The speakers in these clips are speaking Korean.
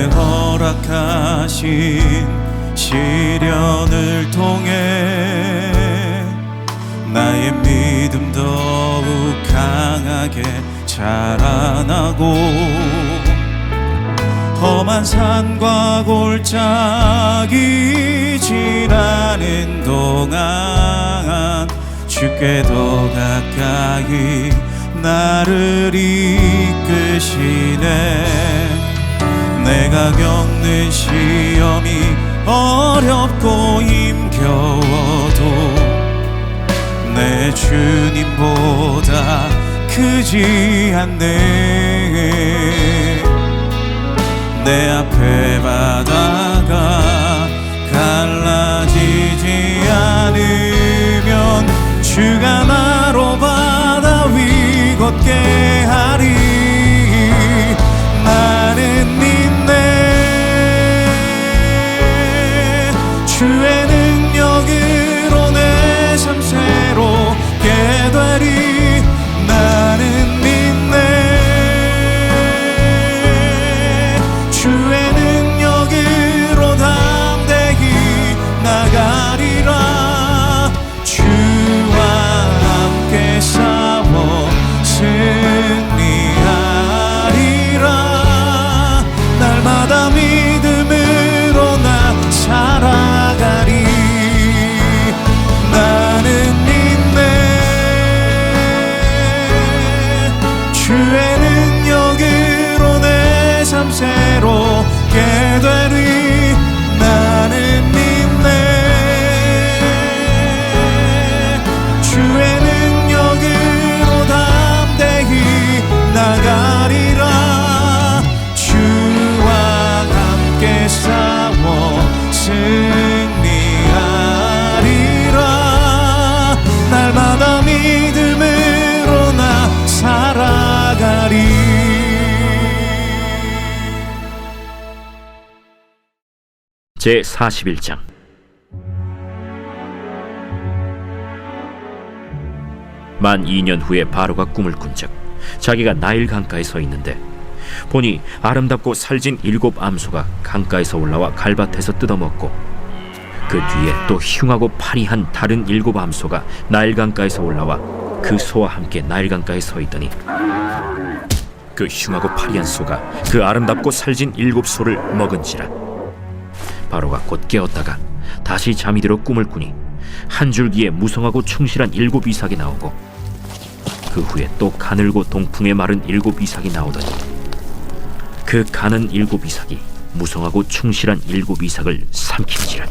내게 허락하신 시련을 통해 나의 믿음 더욱 강하게 자라나고 험한 산과 골짜기 지나는 동안 주께 더 가까이 나를 이끄시네. 내가 겪는 시험이 어렵고 힘겨워도 내 주님보다 크지 않네. 내 앞에 바다가 갈라지지 않으면 주가 나로 바다 위 걷게 하리. 나는 믿네. 주의 능력으로 내 삶 새롭게 되리. 나는 믿네. 주의 능력으로 담대히 나가리라. 주와 함께 싸워 승리하리라. 날마다 믿음으로 나 살아가리. 나는 믿네. 주의 능력으로 내 삶 새롭게 되리. 나는 믿네. 주의 능력으로 담대히 나가리라. 주와 함께 싸워 승리하리라. 날마다 믿음으로 나 살아가리. 제41장. 만 2년 후에 바로가 꿈을 꾼즉 자기가 나일 강가에 서 있는데 보니 아름답고 살진 7 암소가 강가에서 올라와 갈밭에서 뜯어먹고 그 뒤에 또 흉하고 파리한 다른 7 암소가 나일 강가에서 올라와 그 소와 함께 나일 강가에 서 있더니 그 흉하고 파리한 소가 그 아름답고 살진 7 소를 먹은지라. 바로가 곧 깨었다가 다시 잠이 들어 꿈을 꾸니 한 줄기에 무성하고 충실한 7 이삭이 나오고 그 후에 또 가늘고 동풍에 마른 7 이삭이 나오더니 그 가는 7 이삭이 무성하고 충실한 7 이삭을 삼킨지라.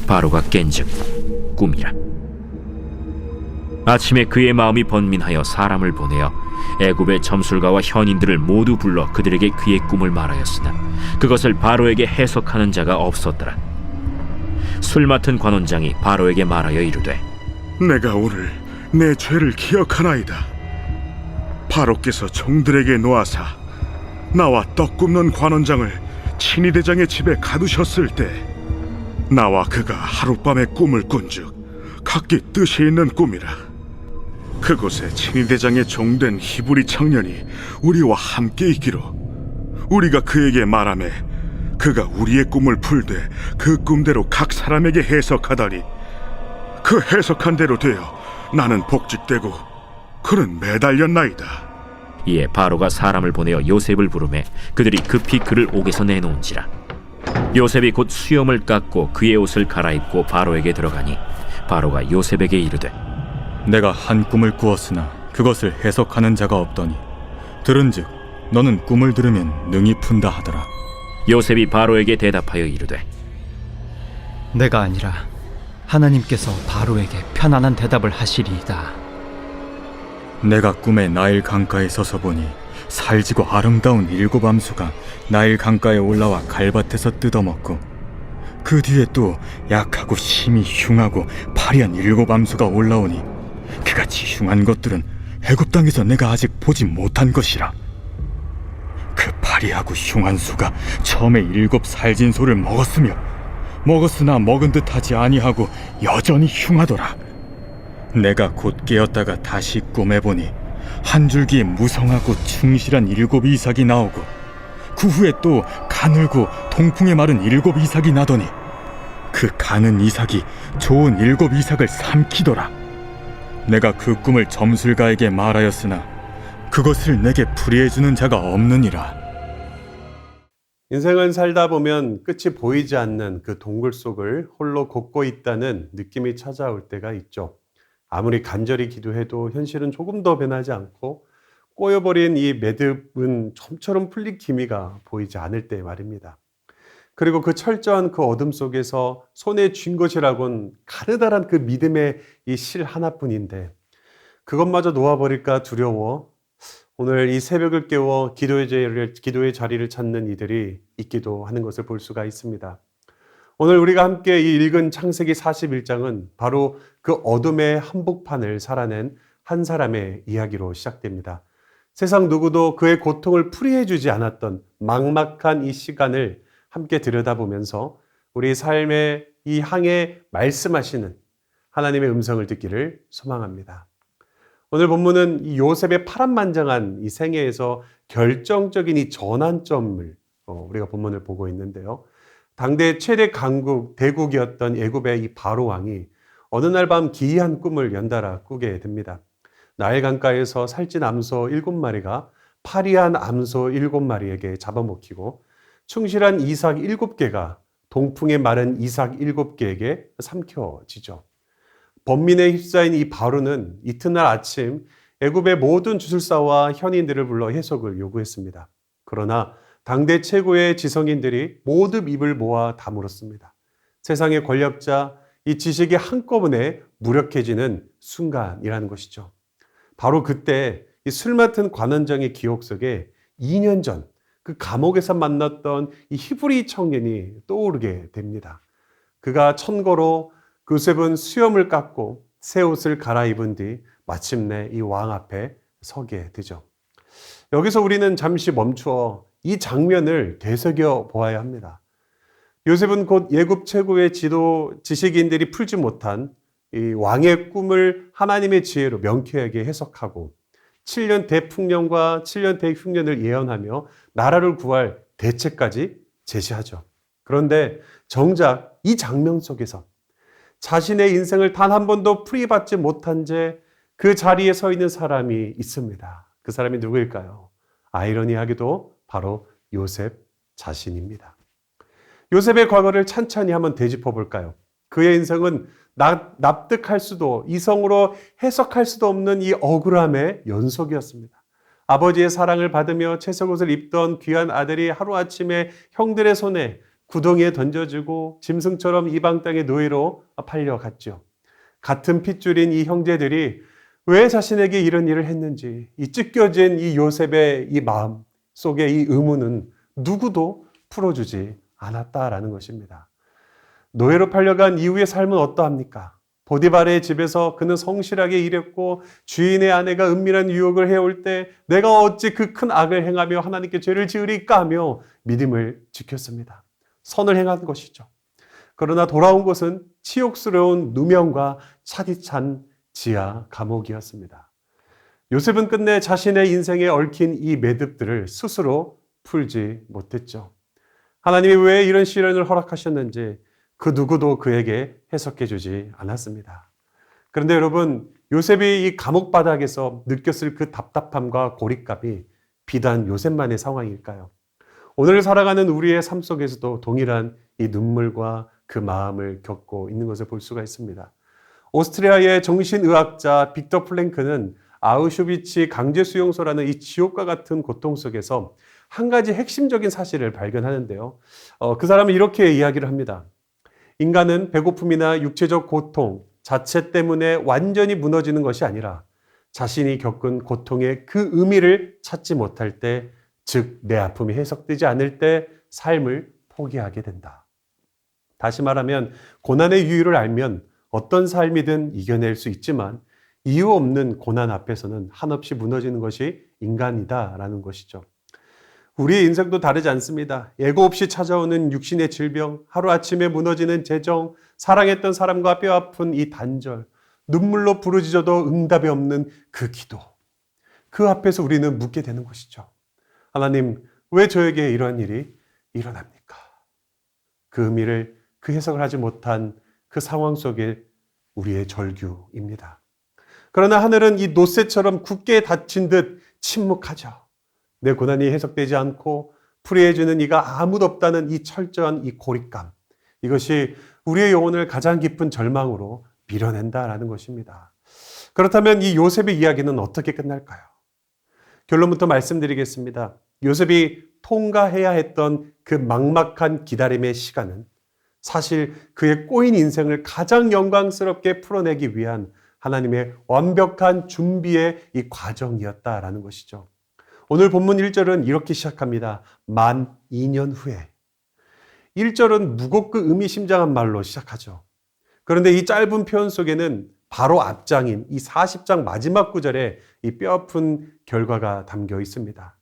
바로가 깬즉 꿈이라. 아침에 그의 마음이 번민하여 사람을 보내어 애굽의 점술가와 현인들을 모두 불러 그들에게 그의 꿈을 말하였으나 그것을 바로에게 해석하는 자가 없었더라. 술 맡은 관원장이 바로에게 말하여 이르되 내가 오늘 내 죄를 기억하나이다. 바로께서 종들에게 놓아사 나와 떡 굽는 관원장을 친위대장의 집에 가두셨을 때 나와 그가 하룻밤에 꿈을 꾼즉 각기 뜻이 있는 꿈이라. 그곳에 친위대장의 종된 히브리 청년이 우리와 함께 있기로 우리가 그에게 말하매 그가 우리의 꿈을 풀되 그 꿈대로 각 사람에게 해석하다니 그 해석한 대로 되어 나는 복직되고 그는 매달렸나이다. 이에 바로가 사람을 보내어 요셉을 부르매 그들이 급히 그를 옥에서 내놓은지라. 요셉이 곧 수염을 깎고 그의 옷을 갈아입고 바로에게 들어가니 바로가 요셉에게 이르되 내가 한 꿈을 꾸었으나 그것을 해석하는 자가 없더니 들은즉 너는 꿈을 들으면 능히 푼다 하더라. 요셉이 바로에게 대답하여 이르되 내가 아니라 하나님께서 바로에게 편안한 대답을 하시리이다. 내가 꿈에 나일 강가에 서서 보니 살지고 아름다운 7 암수가 나일 강가에 올라와 갈밭에서 뜯어먹고 그 뒤에 또 약하고 심히 흉하고 파리한 7 암수가 올라오니 그같이 흉한 것들은 애굽 땅에서 내가 아직 보지 못한 것이라. 그 파리하고 흉한 수가 처음에 7 살진 소를 먹었으나 먹은 듯하지 아니하고 여전히 흉하더라. 내가 곧 깨었다가 다시 꿈에 보니 한 줄기에 무성하고 충실한 7 이삭이 나오고 그 후에 또 가늘고 동풍에 마른 7 이삭이 나더니 그 가는 이삭이 좋은 7 이삭을 삼키더라. 내가 그 꿈을 점술가에게 말하였으나 그것을 내게 풀이해주는 자가 없느니라. 인생은 살다 보면 끝이 보이지 않는 그 동굴 속을 홀로 걷고 있다는 느낌이 찾아올 때가 있죠. 아무리 간절히 기도해도 현실은 조금 더 변하지 않고 꼬여버린 이 매듭은 좀처럼 풀릴 기미가 보이지 않을 때 말입니다. 그리고 그 철저한 그 어둠 속에서 손에 쥔 것이라곤 가느다란 그 믿음의 이 실 하나뿐인데 그것마저 놓아버릴까 두려워 오늘 이 새벽을 깨워 기도의 자리를 찾는 이들이 있기도 하는 것을 볼 수가 있습니다. 오늘 우리가 함께 이 읽은 창세기 41장은 바로 그 어둠의 한복판을 살아낸 한 사람의 이야기로 시작됩니다. 세상 누구도 그의 고통을 풀이해 주지 않았던 막막한 이 시간을 함께 들여다보면서 우리 삶의 이 항에 말씀하시는 하나님의 음성을 듣기를 소망합니다. 오늘 본문은 이 요셉의 파란만장한 이 생애에서 결정적인 이 전환점을 우리가 본문을 보고 있는데요. 당대 최대 대국이었던 애굽의 이 바로 왕이 어느 날 밤 기이한 꿈을 연달아 꾸게 됩니다. 나일 강가에서 살찐 암소 7마리가 파리한 암소 7마리에게 잡아먹히고 충실한 이삭 7개가 동풍에 마른 이삭 7개에게 삼켜지죠. 번민에 휩싸인 이 바로는 이튿날 아침 애굽의 모든 주술사와 현인들을 불러 해석을 요구했습니다. 그러나 당대 최고의 지성인들이 모두 입을 모아 다물었습니다. 세상의 권력자, 이 지식이 한꺼번에 무력해지는 순간이라는 것이죠. 바로 그때 이 술 맡은 관원장의 기억 속에 2년 전 그 감옥에서 만났던 이 히브리 청년이 떠오르게 됩니다. 그가 천거로 요셉은 수염을 깎고 새 옷을 갈아입은 뒤 마침내 이 왕 앞에 서게 되죠. 여기서 우리는 잠시 멈추어 이 장면을 되새겨 보아야 합니다. 요셉은 곧 예굽 최고의 지식인들이 풀지 못한 이 왕의 꿈을 하나님의 지혜로 명쾌하게 해석하고 7년 대풍년과 7년 대흉년을 예언하며 나라를 구할 대책까지 제시하죠. 그런데 정작 이 장면 속에서 자신의 인생을 단 한 번도 풀이받지 못한 채 그 자리에 서 있는 사람이 있습니다. 그 사람이 누구일까요? 아이러니하게도 바로 요셉 자신입니다. 요셉의 과거를 찬찬히 한번 되짚어 볼까요? 그의 인생은 납득할 수도 이성으로 해석할 수도 없는 이 억울함의 연속이었습니다. 아버지의 사랑을 받으며 채색옷을 입던 귀한 아들이 하루아침에 형들의 손에 구덩이에 던져지고 짐승처럼 이방 땅의 노예로 팔려갔죠. 같은 핏줄인 이 형제들이 왜 자신에게 이런 일을 했는지 이 찢겨진 이 요셉의 이 마음 속의 이 의문은 누구도 풀어주지 않았다라는 것입니다. 노예로 팔려간 이후의 삶은 어떠합니까? 보디발의 집에서 그는 성실하게 일했고 주인의 아내가 은밀한 유혹을 해올 때 내가 어찌 그 큰 악을 행하며 하나님께 죄를 지으리까 하며 믿음을 지켰습니다. 선을 행한 것이죠. 그러나 돌아온 것은 치욕스러운 누명과 차디찬 지하 감옥이었습니다. 요셉은 끝내 자신의 인생에 얽힌 이 매듭들을 스스로 풀지 못했죠. 하나님이 왜 이런 시련을 허락하셨는지 그 누구도 그에게 해석해 주지 않았습니다. 그런데 여러분, 요셉이 이 감옥 바닥에서 느꼈을 그 답답함과 고립감이 비단 요셉만의 상황일까요? 오늘 살아가는 우리의 삶 속에서도 동일한 이 눈물과 그 마음을 겪고 있는 것을 볼 수가 있습니다. 오스트리아의 정신의학자 빅터 플랭크는 아우슈비츠 강제수용소라는 이 지옥과 같은 고통 속에서 한 가지 핵심적인 사실을 발견하는데요. 그 사람은 이렇게 이야기를 합니다. 인간은 배고픔이나 육체적 고통 자체 때문에 완전히 무너지는 것이 아니라 자신이 겪은 고통의 그 의미를 찾지 못할 때, 즉 내 아픔이 해석되지 않을 때 삶을 포기하게 된다. 다시 말하면 고난의 이유를 알면 어떤 삶이든 이겨낼 수 있지만 이유 없는 고난 앞에서는 한없이 무너지는 것이 인간이다라는 것이죠. 우리의 인생도 다르지 않습니다. 예고 없이 찾아오는 육신의 질병, 하루아침에 무너지는 재정, 사랑했던 사람과 뼈아픈 이 단절, 눈물로 부르짖어도 응답이 없는 그 기도. 그 앞에서 우리는 묻게 되는 것이죠. 하나님, 왜 저에게 이러한 일이 일어납니까? 그 의미를, 그 해석을 하지 못한 그 상황 속에 우리의 절규입니다. 그러나 하늘은 이 노새처럼 굳게 닫힌 듯 침묵하죠. 내 고난이 해석되지 않고 풀이해주는 이가 아무도 없다는 이 철저한 이 고립감, 이것이 우리의 영혼을 가장 깊은 절망으로 밀어낸다라는 것입니다. 그렇다면 이 요셉의 이야기는 어떻게 끝날까요? 결론부터 말씀드리겠습니다. 요셉이 통과해야 했던 그 막막한 기다림의 시간은 사실 그의 꼬인 인생을 가장 영광스럽게 풀어내기 위한 하나님의 완벽한 준비의 이 과정이었다라는 것이죠. 오늘 본문 1절은 이렇게 시작합니다. 만 2년 후에. 1절은 무겁고 의미심장한 말로 시작하죠. 그런데 이 짧은 표현 속에는 바로 앞장인 이 40장 마지막 구절에 이 뼈아픈 결과가 담겨 있습니다.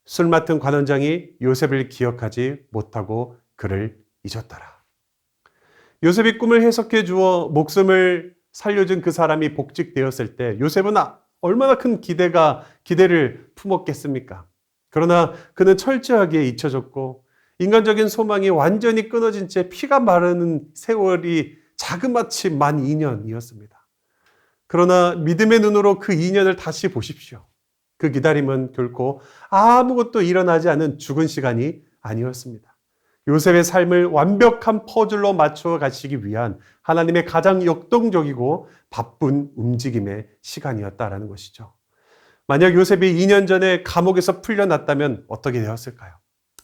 술 맡은 관원장이 요셉을 기억하지 못하고 그를 잊었더라. 요셉이 꿈을 해석해 주어 목숨을 살려준 그 사람이 복직되었을 때 요셉은 얼마나 큰 기대를 품었겠습니까? 그러나 그는 철저하게 잊혀졌고 인간적인 소망이 완전히 끊어진 채 피가 마르는 세월이 자그마치 만 2년이었습니다. 그러나 믿음의 눈으로 그 2년을 다시 보십시오. 그 기다림은 결코 아무것도 일어나지 않은 죽은 시간이 아니었습니다. 요셉의 삶을 완벽한 퍼즐로 맞추어 가시기 위한 하나님의 가장 역동적이고 바쁜 움직임의 시간이었다라는 것이죠. 만약 요셉이 2년 전에 감옥에서 풀려났다면 어떻게 되었을까요?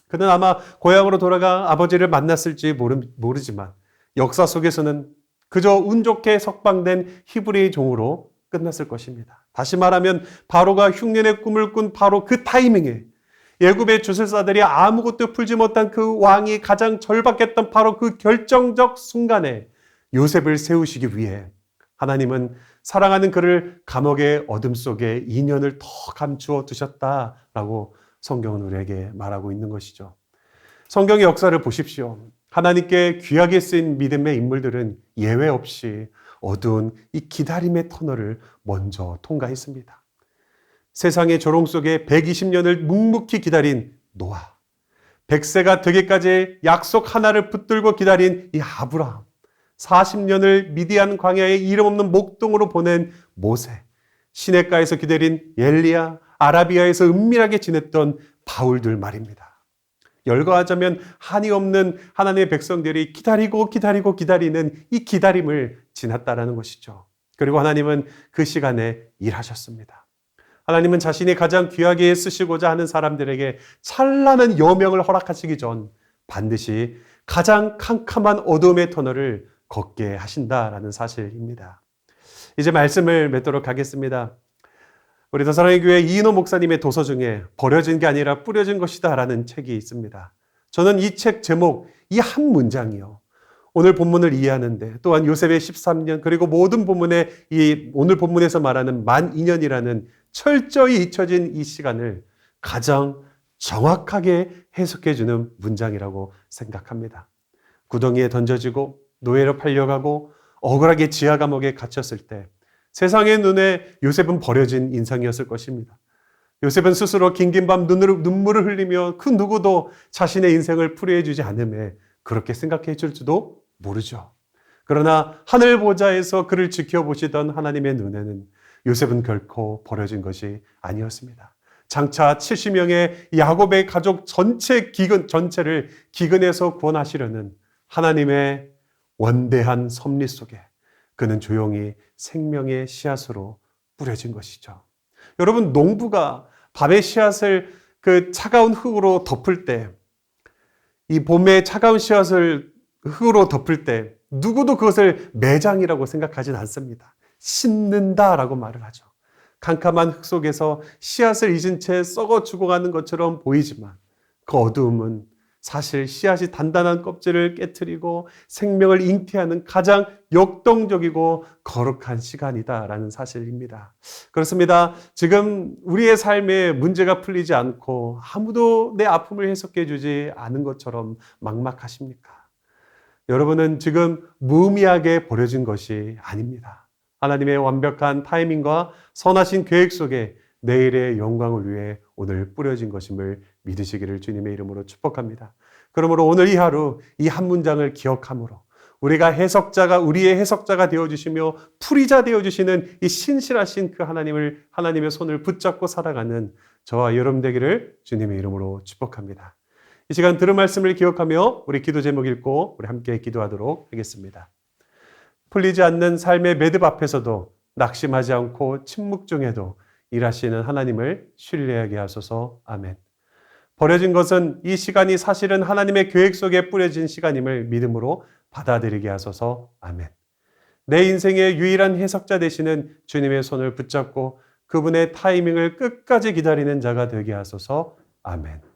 그는 아마 고향으로 돌아가 아버지를 만났을지 모르지만 역사 속에서는 그저 운 좋게 석방된 히브리 종으로 끝났을 것입니다. 다시 말하면 바로가 흉년의 꿈을 꾼 바로 그 타이밍에 애굽의 주술사들이 아무것도 풀지 못한 그 왕이 가장 절박했던 바로 그 결정적 순간에 요셉을 세우시기 위해 하나님은 사랑하는 그를 감옥의 어둠 속에 2년을 더 감추어 두셨다라고 성경은 우리에게 말하고 있는 것이죠. 성경의 역사를 보십시오. 하나님께 귀하게 쓰인 믿음의 인물들은 예외 없이 어두운 이 기다림의 터널을 먼저 통과했습니다. 세상의 조롱 속에 120년을 묵묵히 기다린 노아, 100세가 되기까지 약속 하나를 붙들고 기다린 이 아브라함, 40년을 미디안 광야에 이름 없는 목동으로 보낸 모세, 시냇가에서 기다린 엘리야, 아라비아에서 은밀하게 지냈던 바울들 말입니다. 열거하자면 한이 없는 하나님의 백성들이 기다리는 이 기다림을 지났다라는 것이죠. 그리고 하나님은 그 시간에 일하셨습니다. 하나님은 자신이 가장 귀하게 쓰시고자 하는 사람들에게 찬란한 여명을 허락하시기 전 반드시 가장 캄캄한 어둠의 터널을 걷게 하신다라는 사실입니다. 이제 말씀을 맺도록 하겠습니다. 우리 더사랑의 교회 이인호 목사님의 도서 중에 버려진 게 아니라 뿌려진 것이다 라는 책이 있습니다. 저는 이 책 제목, 이 한 문장이요, 오늘 본문을 이해하는데, 또한 요셉의 13년, 그리고 모든 본문에 오늘 본문에서 말하는 만 2년이라는 철저히 잊혀진 이 시간을 가장 정확하게 해석해주는 문장이라고 생각합니다. 구덩이에 던져지고 노예로 팔려가고 억울하게 지하 감옥에 갇혔을 때 세상의 눈에 요셉은 버려진 인상이었을 것입니다. 요셉은 스스로 긴긴 밤 눈물을 흘리며 그 누구도 자신의 인생을 풀이해 주지 않음에 그렇게 생각해 줄지도 모르죠. 그러나 하늘 보좌에서 그를 지켜보시던 하나님의 눈에는 요셉은 결코 버려진 것이 아니었습니다. 장차 70명의 야곱의 가족 전체를 기근에서 구원하시려는 하나님의 원대한 섭리 속에 그는 조용히 생명의 씨앗으로 뿌려진 것이죠. 여러분, 농부가 밤의 씨앗을 그 차가운 흙으로 덮을 때, 이 봄의 차가운 씨앗을 흙으로 덮을 때 누구도 그것을 매장이라고 생각하진 않습니다. 심는다라고 말을 하죠. 캄캄한 흙 속에서 씨앗을 잊은 채 썩어 죽어가는 것처럼 보이지만 그 어두움은 사실 씨앗이 단단한 껍질을 깨트리고 생명을 잉태하는 가장 역동적이고 거룩한 시간이다라는 사실입니다. 그렇습니다. 지금 우리의 삶에 문제가 풀리지 않고 아무도 내 아픔을 해석해 주지 않은 것처럼 막막하십니까? 여러분은 지금 무의미하게 버려진 것이 아닙니다. 하나님의 완벽한 타이밍과 선하신 계획 속에 내일의 영광을 위해 오늘 뿌려진 것임을 믿으시기를 주님의 이름으로 축복합니다. 그러므로 오늘 이 하루 이 한 문장을 기억함으로 우리가 우리의 해석자가 되어주시며 풀이자 되어주시는 이 신실하신 그 하나님의 손을 붙잡고 살아가는 저와 여러분 되기를 주님의 이름으로 축복합니다. 이 시간 들은 말씀을 기억하며 우리 기도 제목 읽고 우리 함께 기도하도록 하겠습니다. 풀리지 않는 삶의 매듭 앞에서도 낙심하지 않고 침묵 중에도 일하시는 하나님을 신뢰하게 하소서. 아멘. 버려진 것은 이 시간이 사실은 하나님의 계획 속에 뿌려진 시간임을 믿음으로 받아들이게 하소서. 아멘. 내 인생의 유일한 해석자 되시는 주님의 손을 붙잡고 그분의 타이밍을 끝까지 기다리는 자가 되게 하소서. 아멘.